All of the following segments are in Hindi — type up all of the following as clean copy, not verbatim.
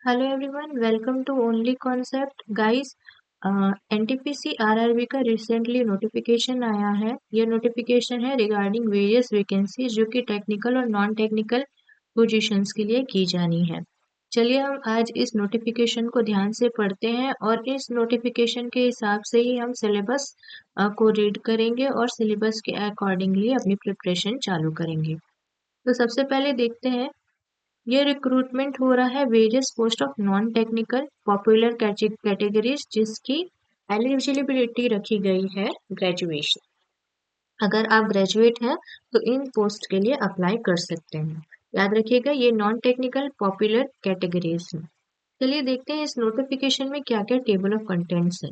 Hello everyone, welcome to only concept guys. NTPC RRB का रिसेंटली नोटिफिकेशन आया है। ये नोटिफिकेशन है रिगार्डिंग वेरियस वैकेंसीज जो कि टेक्निकल और नॉन टेक्निकल पोजीशंस के लिए की जानी है। चलिए हम आज इस नोटिफिकेशन को ध्यान से पढ़ते हैं और इस नोटिफिकेशन के हिसाब से ही हम सिलेबस को रीड करेंगे और सिलेबस के अकॉर्डिंगली अपनी प्रिपरेशन चालू करेंगे। तो सबसे पहले देखते हैं, ये रिक्रूटमेंट हो रहा है various post of non technical popular categories जिसकी एलिजिबिलिटी रखी गई है ग्रेजुएशन। अगर आप ग्रेजुएट हैं तो इन पोस्ट के लिए अप्लाई कर सकते हैं। याद रखिएगा, ये नॉन टेक्निकल पॉपुलर कैटेगरीज हैं। चलिए देखते हैं इस नोटिफिकेशन में क्या क्या टेबल ऑफ कंटेंट्स है।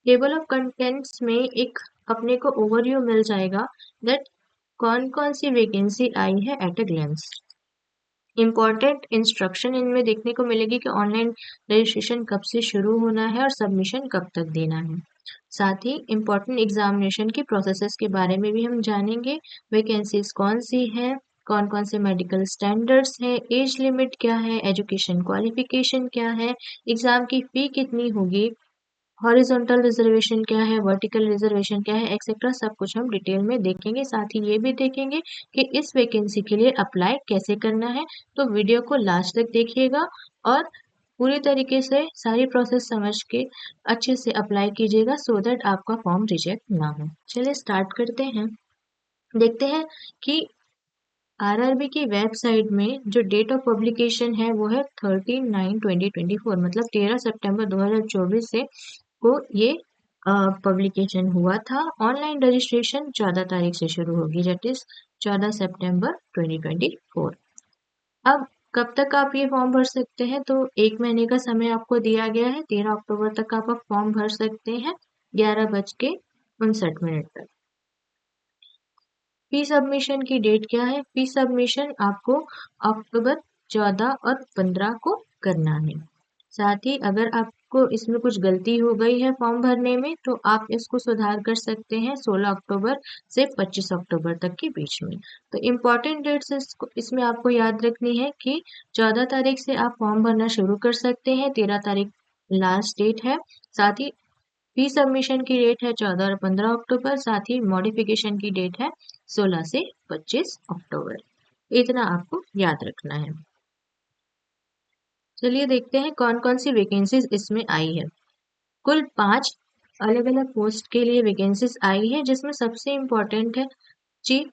टेबल ऑफ कंटेंट्स में एक अपने को ओवरव्यू मिल जाएगा दैट कौन कौन सी वैकेंसी आई है at a glens. Important instruction इनमें देखने को मिलेगी कि ऑनलाइन रजिस्ट्रेशन कब से शुरू होना है और सबमिशन कब तक देना है। साथ ही इम्पॉर्टेंट एग्जामिनेशन की प्रोसेसेस के बारे में भी हम जानेंगे। वैकेंसीज कौन सी है, कौन कौन से मेडिकल स्टैंडर्ड्स है, एज लिमिट क्या है, एजुकेशन क्वालिफिकेशन क्या है, एग्जाम की फी कितनी होगी, हॉरिजॉन्टल रिजर्वेशन क्या है, वर्टिकल रिजर्वेशन क्या है, एक्सेट्रा सब कुछ हम डिटेल में देखेंगे। साथ ही ये भी देखेंगे कि इस वैकेंसी के लिए अप्लाई कैसे करना है। तो वीडियो को लास्ट तक देखिएगा और पूरी तरीके से सारी प्रोसेस समझ के अच्छे से अप्लाई कीजिएगा सो दैट आपका फॉर्म रिजेक्ट ना हो। चलिए स्टार्ट करते हैं। देखते हैं कि आरआरबी की वेबसाइट में जो डेट ऑफ पब्लिकेशन है वो है 13/9/2024, मतलब 13 सितंबर 2024 से को ये पब्लिकेशन हुआ था। ऑनलाइन रजिस्ट्रेशन 14 तारीख से शुरू होगी, दैट इज 14 सितंबर 2024। अब कब तक आप ये फॉर्म भर सकते हैं, तो 1 महीने का समय आपको दिया गया है। 13 अक्टूबर तक आप फॉर्म भर सकते हैं 11:59 तक। फी सबमिशन की डेट क्या है? फी सबमिशन आपको अक्टूबर 14 और 15 को करना है। साथ ही अगर आपको इसमें कुछ गलती हो गई है फॉर्म भरने में तो आप इसको सुधार कर सकते हैं 16 अक्टूबर से 25 अक्टूबर तक के बीच में। तो इम्पॉर्टेंट डेट्स इसमें आपको याद रखनी है कि 14 तारीख से आप फॉर्म भरना शुरू कर सकते हैं, 13 तारीख लास्ट डेट है। साथ ही फी सबमिशन की डेट है 14 और 15 अक्टूबर। साथ ही मॉडिफिकेशन की डेट है 16 से 25 अक्टूबर। इतना आपको याद रखना है। चलिए देखते हैं कौन कौन सी वैकेंसीज इसमें आई है। कुल 5 अलग अलग पोस्ट के लिए वैकेंसीज आई है, जिसमें सबसे इम्पोर्टेंट है चीफ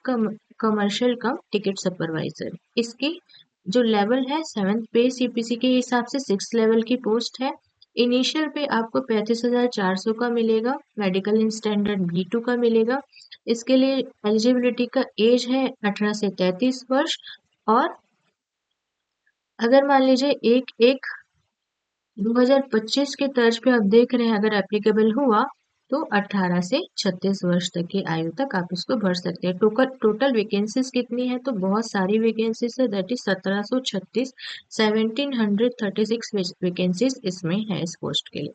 कमर्शियल कम टिकट सुपरवाइजर। इसकी जो लेवल है 7th पे सीपीसी के हिसाब से 6th लेवल की पोस्ट है। इनिशियल पे आपको 35,400 का मिलेगा, मेडिकल स्टैंडर्ड B2 का मिलेगा। इसके लिए एलिजिबिलिटी का एज है 18 से 33 वर्ष। और अगर मान लीजिए एक एक 2025 के तर्ज पे आप देख रहे हैं, अगर एप्लीकेबल हुआ तो 18 से 36 वर्ष तक की आयु तक आप इसको भर सकते हैं। टोटल वैकेंसीज कितनी है, तो बहुत सारी वैकेंसीज है, दैट इज 1736, 1736 वैकेंसीज इसमें है इस पोस्ट के लिए।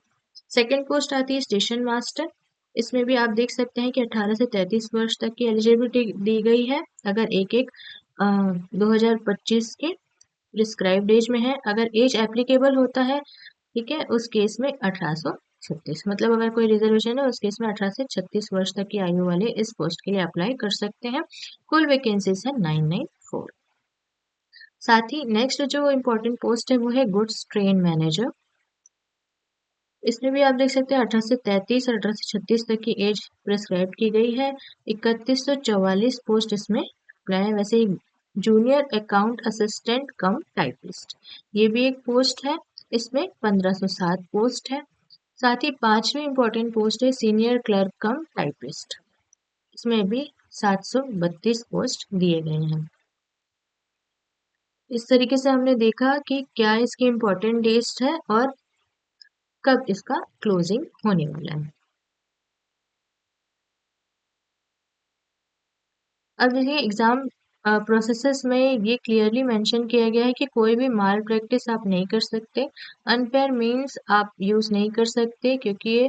सेकेंड पोस्ट आती है स्टेशन मास्टर। इसमें भी आप देख सकते हैं कि 18 से 33 वर्ष तक की एलिजिबिलिटी दी गई है। अगर एक एक 2025 के प्रिस्क्राइब्ड एज में है, अगर एज एप्लीकेबल होता है, ठीक है, उस केस में 1836, मतलब अगर कोई रिजर्वेशन है उस केस में 18 से 36 वर्ष तक की आयु वाले इस पोस्ट के लिए अप्लाई कर सकते हैं। कुल वैकेंसीज है 994। साथ ही नेक्स्ट जो इम्पोर्टेंट पोस्ट है वो है गुड्स ट्रेन मैनेजर। इसमें भी आप देख सकते हैं 18 से 33 और 18 से 36 तक की एज प्रिस्क्राइब की गई है। 3144 पोस्ट इसमें अप्लाई है। वैसे ही junior account assistant cum typist, ये भी एक पोस्ट है। इसमें 1507 पोस्ट है। साथ ही 5वीं इम्पोर्टेंट पोस्ट है सीनियर क्लर्क कम टाइपिस्ट। इसमें भी 732 पोस्ट दिए गए हैं। इस तरीके से हमने देखा कि क्या इसकी इम्पोर्टेंट डेट्स है और कब इसका क्लोजिंग होने वाला है। अब देखिए एग्जाम प्रोसेसेस में ये क्लियरली मेंशन किया गया है कि कोई भी माल प्रैक्टिस आप नहीं कर सकते। अनफेयर मीन्स आप यूज़ नहीं कर सकते, क्योंकि ये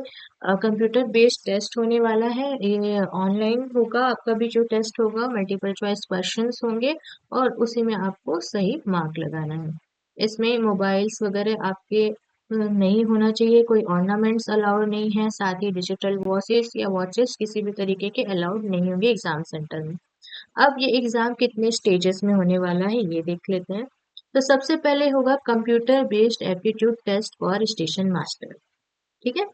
कंप्यूटर बेस्ड टेस्ट होने वाला है। ये ऑनलाइन होगा, आपका भी जो टेस्ट होगा मल्टीपल चॉइस क्वेश्चंस होंगे और उसी में आपको सही मार्क लगाना है। इसमें मोबाइल्स वगैरह आपके नहीं होना चाहिए, कोई ऑर्नामेंट्स अलाउड नहीं है, साथ ही डिजिटल वॉचेस या वॉचेस किसी भी तरीके के अलाउड नहीं होंगे एग्जाम सेंटर में। अब ये एग्जाम कितने स्टेजेस में होने वाला है ये देख लेते हैं। तो सबसे पहले होगा computer based aptitude test for station master. ठीक है,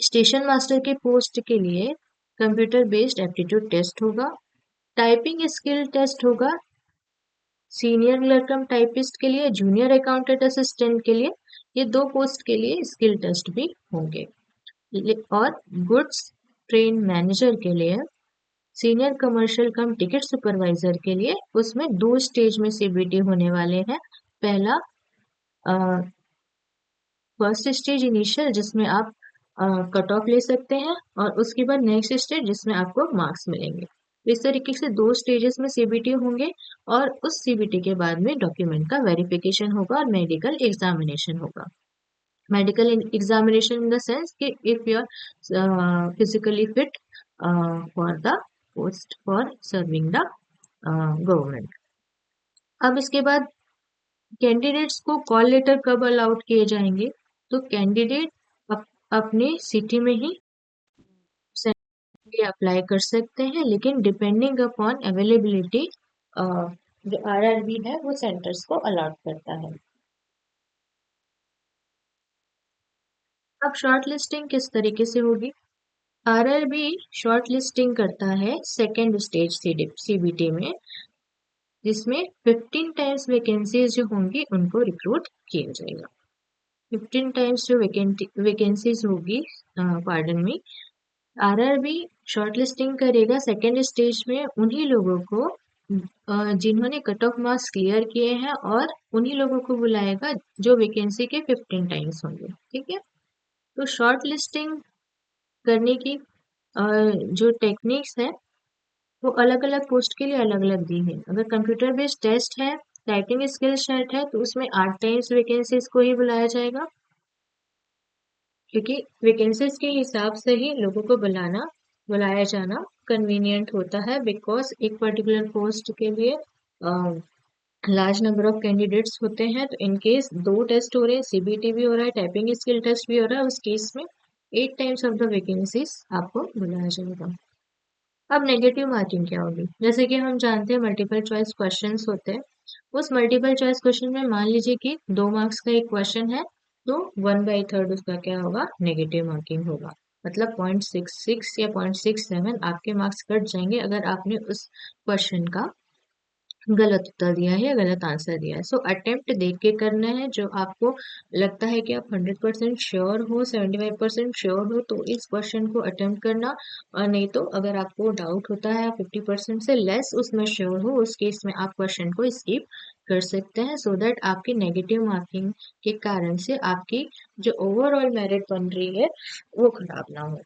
स्टेशन मास्टर के पोस्ट के लिए कंप्यूटर बेस्ड एप्टीट्यूड टेस्ट होगा। टाइपिंग स्किल टेस्ट होगा सीनियर क्लर्कम टाइपिस्ट के लिए, जूनियर अकाउंटेंट असिस्टेंट के लिए। ये दो पोस्ट के लिए स्किल टेस्ट भी होंगे। और गुड्स ट्रेन मैनेजर के लिए, सीनियर कमर्शियल कम टिकट सुपरवाइजर के लिए उसमें 2 स्टेज में सीबीटी होने वाले हैं। पहला फर्स्ट स्टेज इनिशियल जिसमें आप कट ऑफ ले सकते हैं, और उसके बाद नेक्स्ट स्टेज जिसमें आपको मार्क्स मिलेंगे। तो इस तरीके से 2 स्टेजेस में सीबीटी होंगे, और उस सीबीटी के बाद में डॉक्यूमेंट का वेरिफिकेशन होगा और मेडिकल एग्जामिनेशन होगा। Medical examination in the sense कि if you are physically fit for the post for serving the government. अब इसके बाद कैंडिडेट्स को कॉल लेटर कब अलाउड किए जाएंगे? तो कैंडिडेट अपने सिटी में ही अप्लाई कर सकते हैं, लेकिन डिपेंडिंग अपॉन अवेलेबिलिटी जो आरआरबी है वो सेंटर्स को अलॉट करता है। अब शॉर्ट लिस्टिंग किस तरीके से होगी? आरआरबी शॉर्ट लिस्टिंग करता है सेकेंड स्टेज सीबीटी में, जिसमें 15 टाइम्स वैकेंसीज जो होंगी उनको रिक्रूट किया जाएगा। 15 टाइम्स जो वैकेंसीज होगी, पार्डन में, आरआरबी शॉर्ट लिस्टिंग करेगा सेकेंड स्टेज में उन्हीं लोगों को जिन्होंने कट ऑफ मार्क्स क्लियर किए हैं, और उन्हीं लोगों को बुलाएगा जो वैकेंसी के 15 टाइम्स होंगे। ठीक है, तो शॉर्ट लिस्टिंग करने की जो टेक्निक्स है वो अलग अलग पोस्ट के लिए अलग अलग दी है। अगर कंप्यूटर बेस्ड टेस्ट है, टाइपिंग स्किल सेट है, तो उसमें 8 टाइम्स वैकेंसीज को ही बुलाया जाएगा, क्योंकि वैकेंसीज के हिसाब से ही लोगों को बुलाया जाना कन्वीनियंट होता है। बिकॉज एक पर्टिकुलर पोस्ट के लिए लार्ज नंबर ऑफ कैंडिडेट्स होते हैं, तो इन केस 2 टेस्ट हो रहे हैं, सीबीटी भी हो रहा है, टाइपिंग स्किल टेस्ट भी हो रहा है, उस केस में 8 टाइम्स ऑफ द वैकेंसीज आपको बुलाया जाएगा। अब नेगेटिव मार्किंग क्या होगी? जैसे कि हम जानते हैं मल्टीपल चॉइस क्वेश्चंस होते हैं। उस मल्टीपल चॉइस क्वेश्चन में मान लीजिए कि 2 मार्क्स का एक क्वेश्चन है, तो 1/3 उसका क्या होगा? नेगेटिव मार्किंग होगा। मतलब 0.66 या 0.67 आपके मार्क्स कट जाएंगे अगर आपने उस क्वेश्चन का गलत उत्तर दिया है या गलत आंसर दिया है। सो अटेम्प्ट देख के करना है। जो आपको लगता है कि आप 100% श्योर हो, 75% श्योर हो, तो इस क्वेश्चन को अटेम्प्ट करना। और नहीं तो अगर आपको डाउट होता है, 50% से लेस उसमें श्योर हो, उस केस में आप क्वेश्चन को स्किप कर सकते हैं, सो दैट आपकी नेगेटिव मार्किंग के कारण से आपकी जो ओवरऑल मेरिट बन रही है वो खराब ना हो।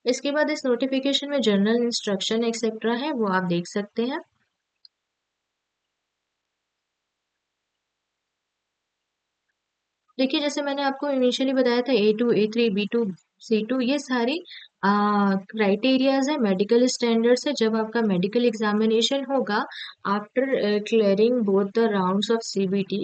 इसके बाद इस नोटिफिकेशन में जनरल इंस्ट्रक्शन एक्सेट्रा है, वो आप देख सकते हैं। देखिए, जैसे मैंने आपको इनिशियली बताया था, A2, A3, B2, C2 ये सारी क्राइटेरियाज है, मेडिकल स्टैंडर्ड्स है। जब आपका मेडिकल एग्जामिनेशन होगा after clearing both the rounds of CBT,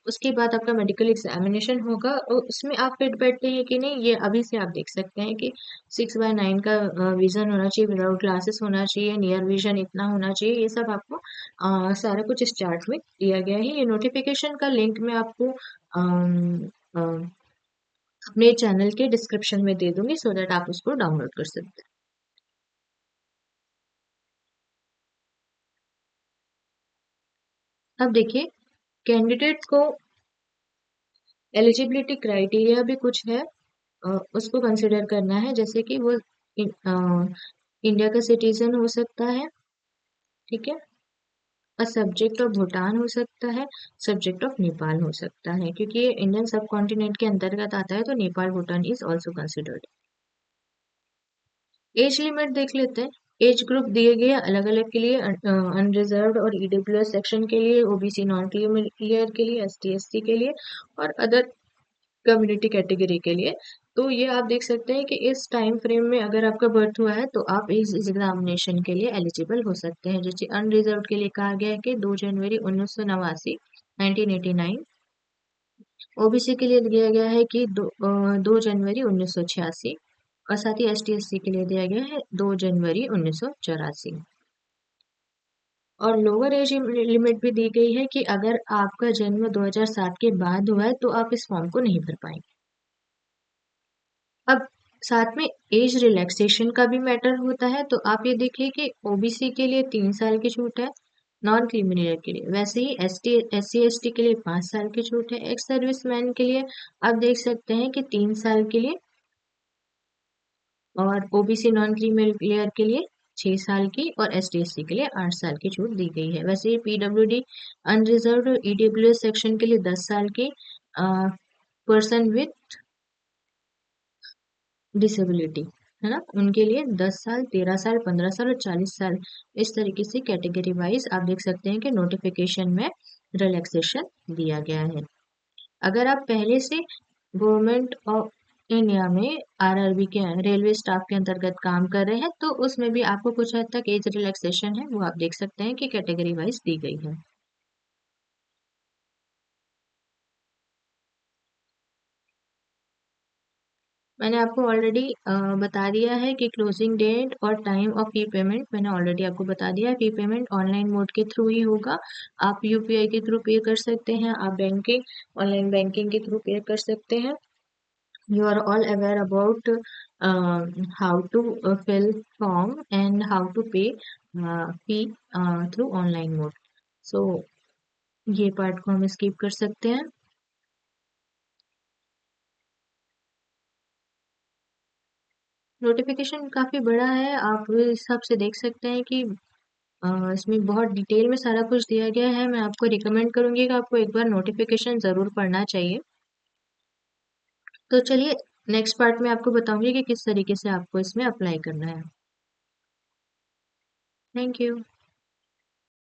उसके बाद आपका मेडिकल एग्जामिनेशन होगा, और उसमें आप फिट बैठते हैं कि नहीं, ये अभी से आप देख सकते हैं कि 6/9 का विजन होना चाहिए, विदाउट ग्लासेस होना चाहिए, नियर विजन इतना होना चाहिए। ये सब आपको सारा कुछ इस चार्ट में दिया गया है। ये नोटिफिकेशन का लिंक मैं आपको अम, अ, अपने चैनल के डिस्क्रिप्शन में दे दूंगी, सो दैट आप उसको डाउनलोड कर सकते हैं। अब देखिए, कैंडिडेट को एलिजिबिलिटी क्राइटेरिया भी कुछ है, उसको कंसिडर करना है। जैसे कि वो इंडिया का सिटीजन हो सकता है, ठीक है, और सब्जेक्ट ऑफ भूटान हो सकता है, सब्जेक्ट ऑफ नेपाल हो सकता है, क्योंकि ये इंडियन सब कॉन्टिनेंट के अंतर्गत आता है, तो Nepal Bhutan is also considered. Age limit देख लेते हैं। एज ग्रुप दिए गए अलग अलग के लिए, अनरिजर्व्ड और ईडब्ल्यूएस सेक्शन के लिए, ओबीसी नॉन क्लियर के लिए, एसटी एससी के लिए, और अदर कम्युनिटी कैटेगरी के लिए। तो ये आप देख सकते हैं कि इस टाइम फ्रेम में अगर आपका बर्थ हुआ है तो आप इस एग्जामिनेशन के लिए एलिजिबल हो सकते हैं। जैसे अनरिजर्व के लिए कहा गया है कि 2 जनवरी 1989 1989। ओबीसी के लिए दिया गया है कि 2 जनवरी 1986, और साथ ही एसटी एससी के लिए दिया गया है 2 जनवरी 1984। और लोअर एज लिमिट भी दी गई है कि अगर आपका जन्म 2007 के बाद हुआ है तो आप इस फॉर्म को नहीं भर पाएंगे। अब साथ में एज रिलैक्सेशन का भी मैटर होता है, तो आप ये देखिए कि ओबीसी के लिए 3 साल की छूट है, नॉन क्रिमिनल के लिए। वैसे ही एससी एसटी के लिए 5 साल की छूट है। एक्स सर्विसमैन के लिए आप देख सकते हैं कि 3 साल के लिए, और ओबीसी नॉन क्रीमिलियर के लिए 6 साल की, और एसटी एससी के लिए 8 साल की छूट दी गई है। वैसे ही पीडब्ल्यूडी अनरिजर्व्ड ईडब्ल्यूएस सेक्शन के लिए 10 साल की, पर्सन विथ डिसेबिलिटी, है ना, उनके लिए 10 साल, 13 साल, 15 साल और 40 साल, इस तरीके से कैटेगरी वाइज आप देख सकते हैं कि नोटिफिकेशन में रिलैक्सेशन दिया गया है। अगर आप पहले से गवर्नमेंट ऑफ इंडिया में आरआरबी के रेलवे स्टाफ के अंतर्गत काम कर रहे हैं तो उसमें भी आपको कुछ हद तक एज रिलैक्सेशन है, वो आप देख सकते हैं कि कैटेगरी वाइज दी गई है। मैंने आपको ऑलरेडी बता दिया है कि क्लोजिंग डेट और टाइम ऑफ फी पेमेंट मैंने ऑलरेडी आपको बता दिया है। फी पेमेंट ऑनलाइन मोड के थ्रू ही होगा। आप यूपीआई के थ्रू पे कर सकते हैं, आप बैंकिंग ऑनलाइन बैंकिंग के थ्रू पे कर सकते हैं। You are all aware about how to fill form and how to pay fee through online mode. So ये पार्ट को हम स्किप कर सकते हैं। नोटिफिकेशन काफ़ी बड़ा है, आप इस हिसाब से देख सकते हैं कि इसमें बहुत डिटेल में सारा कुछ दिया गया है। मैं आपको रिकमेंड करूंगी कि आपको एक बार नोटिफिकेशन ज़रूर पढ़ना चाहिए। तो चलिए नेक्स्ट पार्ट में आपको बताऊंगी कि किस तरीके से आपको इसमें अप्लाई करना है। Thank you.